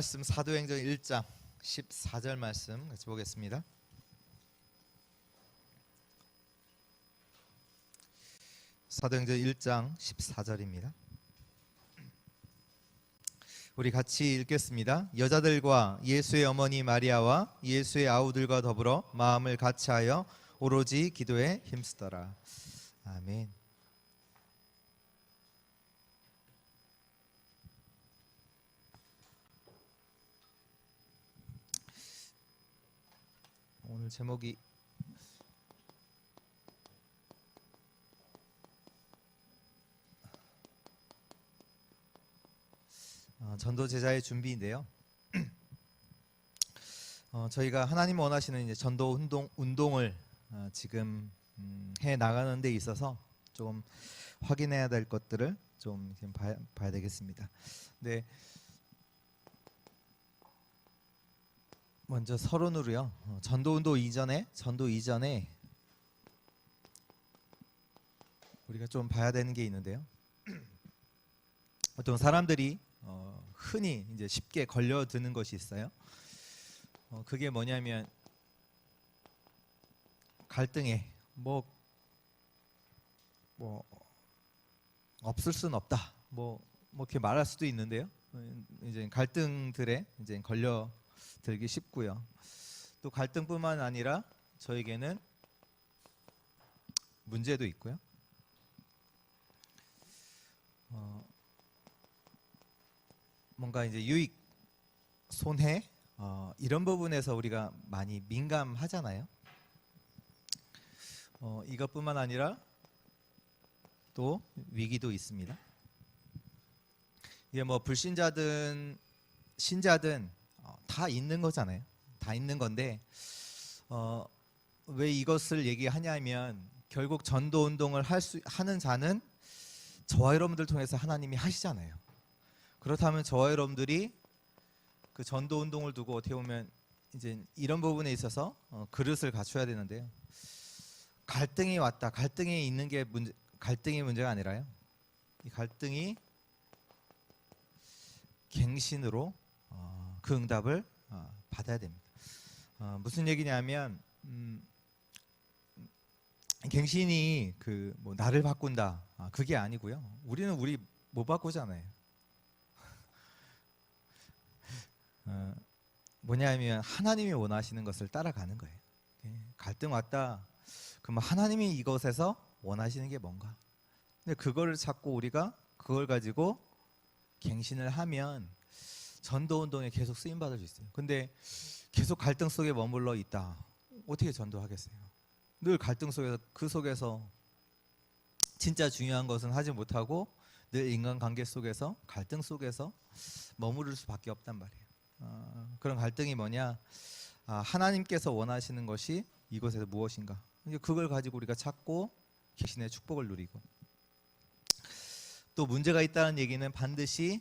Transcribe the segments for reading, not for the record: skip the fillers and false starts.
말씀 사도행전 1장 14절 말씀 같이 보겠습니다. 사도행전 1장 14절입니다. 우리 같이 읽겠습니다. 여자들과 예수의 어머니 마리아와 예수의 아우들과 더불어 마음을 같이하여 오로지 기도에 힘쓰더라. 아멘. 오늘 제목이 전도 제자의 준비인데요. 저희가 하나님 원하시는 이제 전도 운동을 지금 해 나가는 데 있어서 좀 확인해야 될 것들을 좀 봐야 되겠습니다. 네. 먼저 서론으로요. 전도 이전에 우리가 좀 봐야 되는 게 있는데요. 보통 사람들이 흔히 이제 쉽게 걸려드는 것이 있어요. 그게 뭐냐면 갈등에 뭐 없을 수는 없다. 뭐 이렇게 말할 수도 있는데요. 이제 갈등들에 이제 걸려들기 쉽고요. 또 갈등뿐만 아니라 저에게는 문제도 있고요. 뭔가 이제 유익, 손해 이런 부분에서 우리가 많이 민감하잖아요. 이것뿐만 아니라 또 위기도 있습니다. 이게 뭐 불신자든 신자든 다 있는 거잖아요. 다 있는 건데 왜 이것을 얘기하냐면 결국 전도 운동을 하는 자는 저와 여러분들 통해서 하나님이 하시잖아요. 그렇다면 저와 여러분들이 그 전도 운동을 두고 어떻게 보면 이제 이런 부분에 있어서 그릇을 갖춰야 되는데요. 갈등이 왔다. 갈등이 있는 게 갈등이 문제가 아니라요. 이 갈등이 갱신으로 그 응답을 받아야 됩니다. 무슨 얘기냐면 갱신이 그 뭐 나를 바꾼다 그게 아니고요. 우리는 우리 못 바꾸잖아요. 뭐냐면 하나님이 원하시는 것을 따라가는 거예요. 갈등 왔다. 그럼 하나님이 이것에서 원하시는 게 뭔가? 근데 그거를 찾고 우리가 그걸 가지고 갱신을 하면 전도 운동에 계속 쓰임 받을 수 있어요. 근데 계속 갈등 속에 머물러 있다. 어떻게 전도하겠어요? 늘 갈등 속에서 그 속에서 진짜 중요한 것은 하지 못하고 늘 인간관계 속에서 갈등 속에서 머무를 수밖에 없단 말이에요. 그런 갈등이 뭐냐? 하나님께서 원하시는 것이 이곳에서 무엇인가? 그걸 가지고 우리가 찾고 갱신의 축복을 누리고 또 문제가 있다는 얘기는 반드시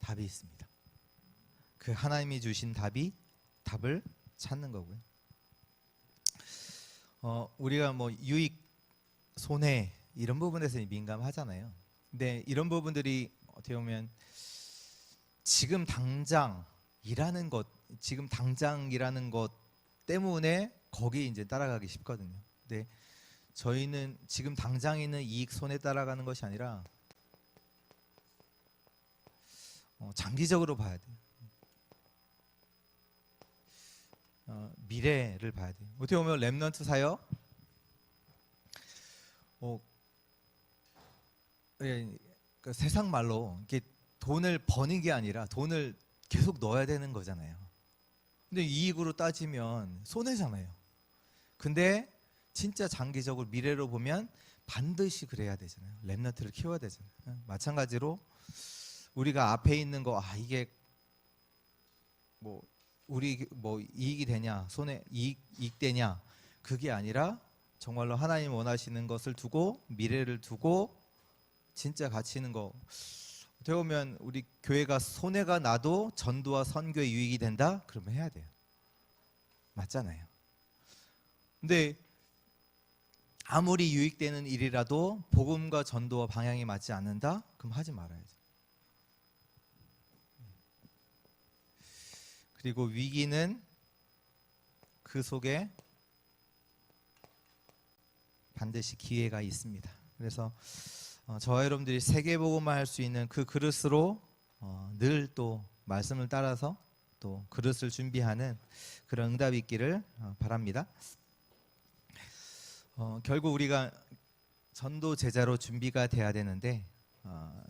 답이 있습니다. 그 하나님이 주신 답을 찾는 거고요. 우리가 뭐 유익, 손해 이런 부분에서 민감하잖아요. 근데 이런 부분들이 어떻게 보면 지금 당장이라는 것 때문에 거기 이제 따라가기 쉽거든요. 근데 저희는 지금 당장 있는 이익, 손해 따라가는 것이 아니라 장기적으로 봐야 돼요. 미래를 봐야 돼요. 어떻게 보면 렘넌트 사역 그 세상 말로 이렇게 돈을 버는 게 아니라 돈을 계속 넣어야 되는 거잖아요. 근데 이익으로 따지면 손해잖아요. 근데 진짜 장기적으로 미래로 보면 반드시 그래야 되잖아요. 렘넌트를 키워야 되잖아요. 마찬가지로 우리가 앞에 있는 거 이게 뭐 우리 뭐 이익이 되냐 손해 이익 되냐 그게 아니라 정말로 하나님 원하시는 것을 두고 미래를 두고 진짜 가치 있는 거 어떻게 보면 우리 교회가 손해가 나도 전도와 선교에 유익이 된다? 그러면 해야 돼요. 맞잖아요. 근데 아무리 유익되는 일이라도 복음과 전도와 방향이 맞지 않는다? 그럼 하지 말아야죠. 그리고 위기는 그 속에 반드시 기회가 있습니다. 그래서 저와 여러분들이 세계복음화 할 수 있는 그 그릇으로 늘 또 말씀을 따라서 또 그릇을 준비하는 그런 응답이 있기를 바랍니다. 결국 우리가 전도 제자로 준비가 돼야 되는데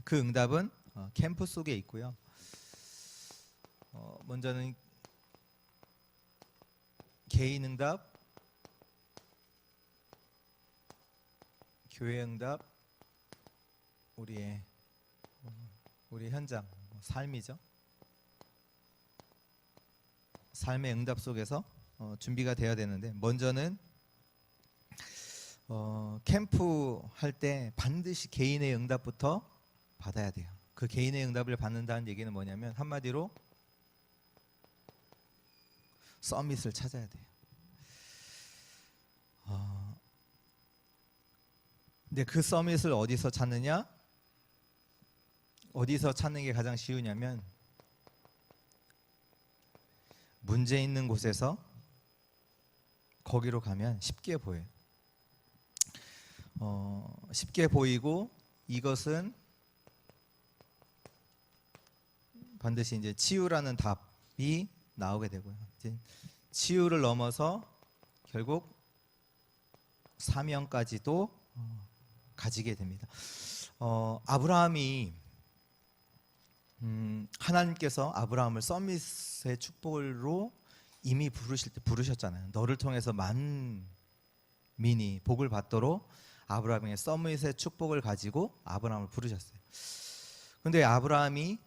그 응답은 캠프 속에 있고요. 먼저는 개인 응답, 교회 응답, 우리 현장 삶이죠. 삶의 응답 속에서 준비가 돼야 되는데 먼저는 캠프 할 때 반드시 개인의 응답부터 받아야 돼요. 그 개인의 응답을 받는다는 얘기는 뭐냐면 한마디로 서밋을 찾아야 돼요. 근데 그 서밋을 어디서 찾느냐? 어디서 찾는 게 가장 쉬우냐면 문제 있는 곳에서 거기로 가면 쉽게 보여요. 쉽게 보이고 이것은 반드시 이제 치유라는 답이 나오게 되고요. 이제 치유를 넘어서 결국 사명까지도 가지게 됩니다. 아브라함이 하나님께서 아브라함을 서밋의 축복으로 이미 부르실 때 부르셨잖아요. 너를 통해서 만민이 복을 받도록 아브라함의 서밋의 축복을 가지고 아브라함을 부르셨어요. 근데 아브라함이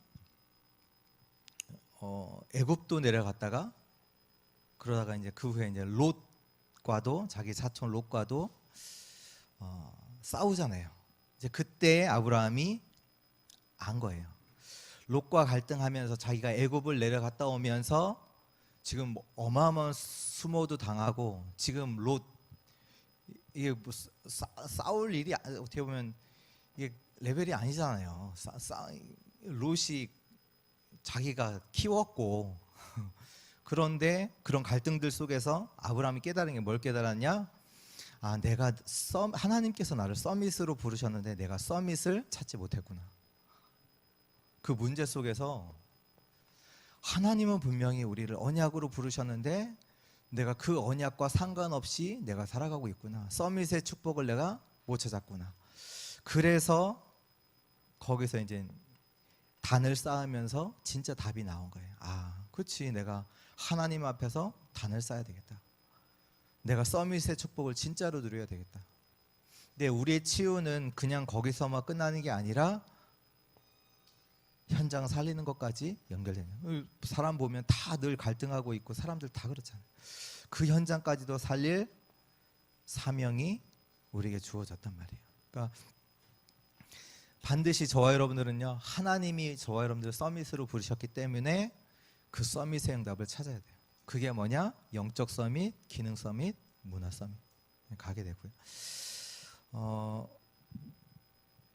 애굽도 내려갔다가 그러다가 이제 그 후에 이제 롯과도 자기 사촌 롯과도 싸우잖아요. 이제 그때 아브라함이 안 거예요. 롯과 갈등하면서 자기가 애굽을 내려갔다 오면서 지금 어마어마한 수모도 당하고 지금 롯 이게 뭐 싸울 일이 어떻게 보면 이게 레벨이 아니잖아요. 롯이 자기가 키웠고 그런데 그런 갈등들 속에서 아브라함이 깨달은 게 뭘 깨달았냐? 내가 하나님께서 나를 서밋으로 부르셨는데 내가 서밋을 찾지 못했구나. 그 문제 속에서 하나님은 분명히 우리를 언약으로 부르셨는데 내가 그 언약과 상관없이 내가 살아가고 있구나. 서밋의 축복을 내가 못 찾았구나. 그래서 거기서 이제 단을 쌓으면서 진짜 답이 나온 거예요. 그렇지. 내가 하나님 앞에서 단을 쌓아야 되겠다. 내가 서밋의 축복을 진짜로 누려야 되겠다. 근데 우리의 치유는 그냥 거기서만 끝나는 게 아니라 현장 살리는 것까지 연결되는. 사람 보면 다 늘 갈등하고 있고 사람들 다 그렇잖아요. 그 현장까지도 살릴 사명이 우리에게 주어졌단 말이에요. 그러니까 반드시 저와 여러분들은요, 하나님이 저와 여러분들 서밋으로 부르셨기 때문에 그 서밋의 응답을 찾아야 돼요. 그게 뭐냐? 영적 서밋, 기능 서밋, 문화 서밋 가게 되고요.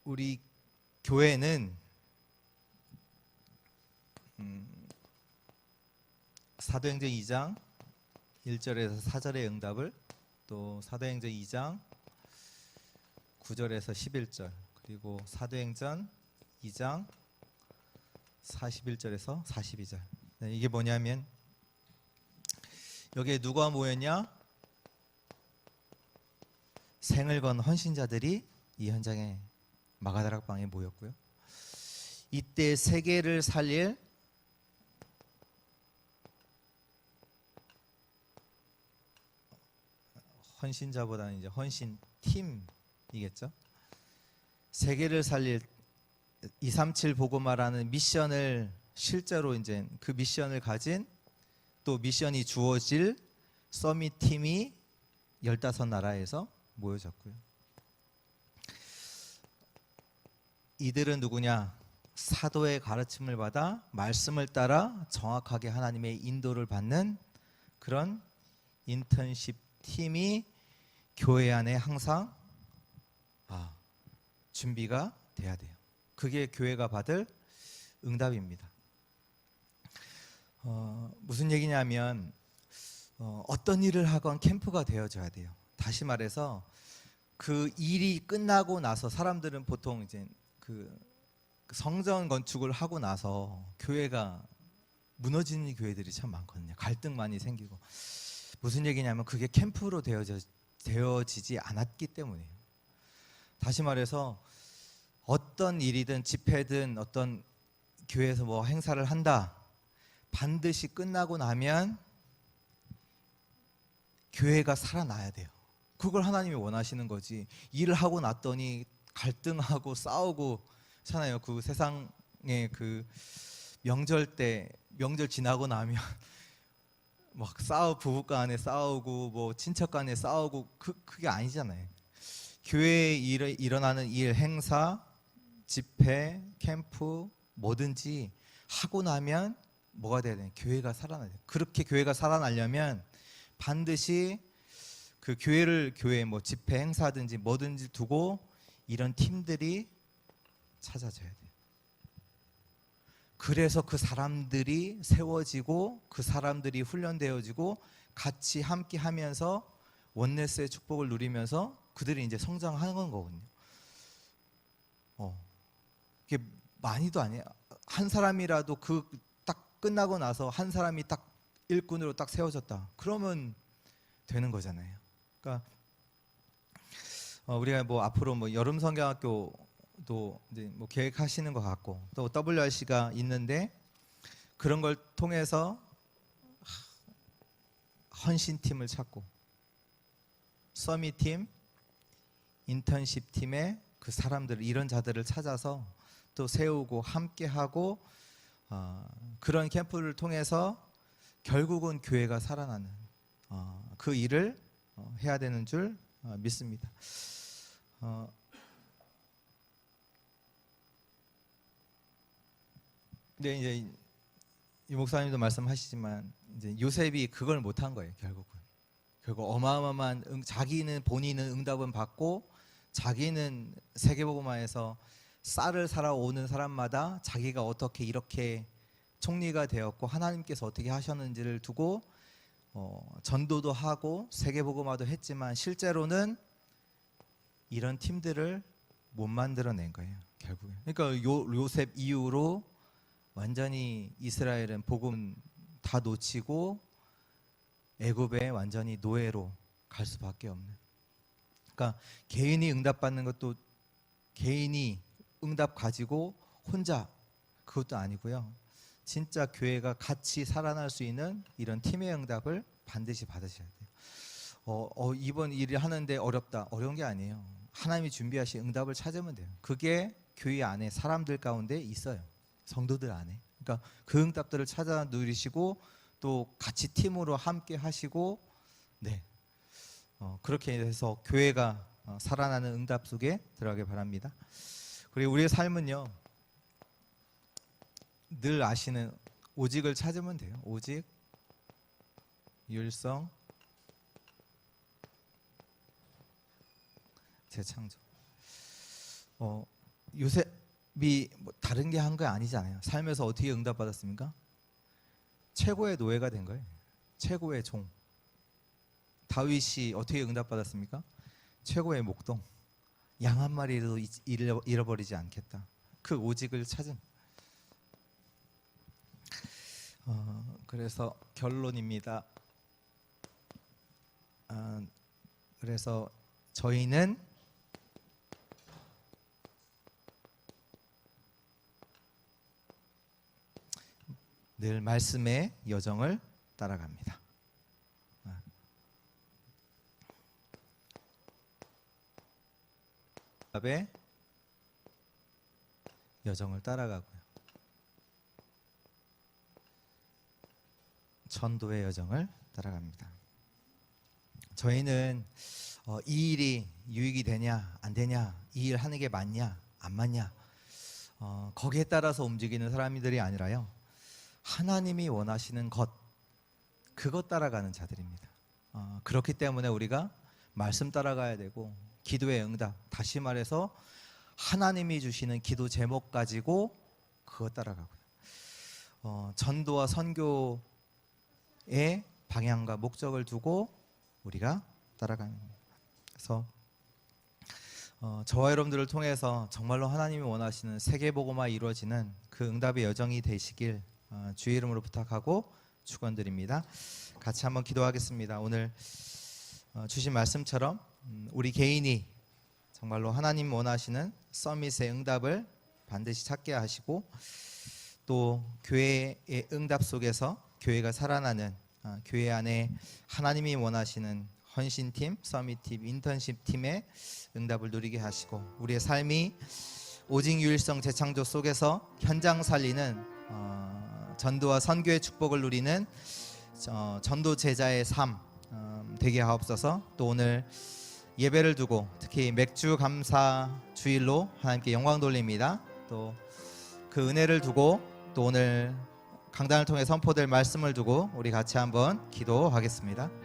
우리 교회는 사도행전 2장 1절에서 4절의 응답을 또 사도행전 2장 9절에서 11절 그리고 사도행전 2장 41절에서 42절 이게 뭐냐면 여기에 누가 모였냐? 생을 건 헌신자들이 이 현장에 마가다락방에 모였고요. 이때 세계를 살릴 헌신자보다는 이제 헌신 팀이겠죠. 세계를 살릴 237 복음화라는 미션을 실제로 이제 그 미션을 가진 또 미션이 주어질 서밋 팀이 15나라에서 모여졌고요. 이들은 누구냐? 사도의 가르침을 받아 말씀을 따라 정확하게 하나님의 인도를 받는 그런 인턴십 팀이 교회 안에 항상 준비가 돼야 돼요. 그게 교회가 받을 응답입니다. 무슨 얘기냐면 어떤 일을 하건 캠프가 되어줘야 돼요. 다시 말해서 그 일이 끝나고 나서 사람들은 보통 이제 그 성전 건축을 하고 나서 교회가 무너지는 교회들이 참 많거든요. 갈등 많이 생기고. 무슨 얘기냐면 그게 캠프로 되어지지 않았기 때문이에요. 다시 말해서 어떤 일이든 집회든 어떤 교회에서 뭐 행사를 한다, 반드시 끝나고 나면 교회가 살아나야 돼요. 그걸 하나님이 원하시는 거지. 일을 하고 났더니 갈등하고 싸우고 하잖아요. 그 세상에 그 명절 때, 명절 지나고 나면 막 부부 간에 싸우고 뭐 친척 간에 싸우고 그게 아니잖아요. 교회에 일어나는 일, 행사, 집회, 캠프 뭐든지 하고 나면 뭐가 돼야 돼요? 교회가 살아나야 돼요. 그렇게 교회가 살아나려면 반드시 그 교회 뭐 집회 행사든지 뭐든지 두고 이런 팀들이 찾아져야 돼요. 그래서 그 사람들이 세워지고 그 사람들이 훈련되어지고 같이 함께 하면서 원네스의 축복을 누리면서 그들이 이제 성장하는 거거든요. 이게 많이도 아니에요. 한 사람이라도 그 딱 끝나고 나서 한 사람이 딱 일꾼으로 딱 세워졌다. 그러면 되는 거잖아요. 그러니까 우리가 뭐 앞으로 뭐 여름 성경학교도 이제 뭐 계획하시는 것 같고 또 WRC가 있는데 그런 걸 통해서 헌신팀을 찾고 서밋팀, 인턴십 팀의 그 사람들 이런 자들을 찾아서 또 세우고 함께하고 그런 캠프를 통해서 결국은 교회가 살아나는 그 일을 해야 되는 줄 믿습니다. 근데 이제 이 목사님도 말씀하시지만 이제 요셉이 그걸 못한 거예요. 결국 어마어마한 자기는 본인은 응답은 받고 자기는 세계복음화에서 쌀을 사러 오는 사람마다 자기가 어떻게 이렇게 총리가 되었고 하나님께서 어떻게 하셨는지를 두고 전도도 하고 세계복음화도 했지만 실제로는 이런 팀들을 못 만들어낸 거예요. 결국에. 그러니까 요셉 이후로 완전히 이스라엘은 복음 다 놓치고 애굽에 완전히 노예로 갈 수밖에 없는. 그러니까 개인이 응답받는 것도 개인이 응답 가지고 혼자 그것도 아니고요. 진짜 교회가 같이 살아날 수 있는 이런 팀의 응답을 반드시 받으셔야 돼요. 이번 일을 하는데 어렵다. 어려운 게 아니에요. 하나님이 준비하신 응답을 찾으면 돼요. 그게 교회 안에 사람들 가운데 있어요. 성도들 안에. 그러니까 그 응답들을 찾아 누리시고 또 같이 팀으로 함께 하시고 그렇게 해서 교회가 살아나는 응답 속에 들어가길 바랍니다. 그리고 우리의 삶은요. 늘 아시는 오직을 찾으면 돼요. 오직, 율성, 재창조. 요셉이 뭐 다른 게 한 거 아니잖아요. 삶에서 어떻게 응답받았습니까? 최고의 노예가 된 거예요. 최고의 종. 다윗이 어떻게 응답받았습니까? 최고의 목동. 양 한 마리도 잃어버리지 않겠다. 그 오직을 찾은. 그래서 결론입니다. 그래서 저희는 늘 말씀의 여정을 따라갑니다. 응답의 여정을 따라가고요. 전도의 여정을 따라갑니다. 저희는 이 일이 유익이 되냐 안 되냐, 이 일 하는 게 맞냐 안 맞냐 거기에 따라서 움직이는 사람들이 아니라요. 하나님이 원하시는 그것 따라가는 자들입니다. 그렇기 때문에 우리가 말씀 따라가야 되고 기도의 응답, 다시 말해서 하나님이 주시는 기도 제목 가지고 그것 따라가고요. 전도와 선교의 방향과 목적을 두고 우리가 따라가는 겁니다. 그래서 저와 여러분들을 통해서 정말로 하나님이 원하시는 세계복음화 이루어지는 그 응답의 여정이 되시길 주의 이름으로 부탁하고 축원드립니다. 같이 한번 기도하겠습니다. 오늘 주신 말씀처럼 우리 개인이 정말로 하나님 원하시는 서밋의 응답을 반드시 찾게 하시고, 또 교회의 응답 속에서 교회가 살아나는 교회 안에 하나님이 원하시는 헌신팀, 서밋팀, 인턴십팀의 응답을 누리게 하시고, 우리의 삶이 오직 유일성 재창조 속에서 현장 살리는 전도와 선교의 축복을 누리는 전도 제자의 삶 되게 하옵소서. 또 오늘 예배를 두고 특히 맥주 감사 주일로 하나님께 영광 돌립니다. 또 그 은혜를 두고 또 오늘 강단을 통해 선포될 말씀을 두고 우리 같이 한번 기도하겠습니다.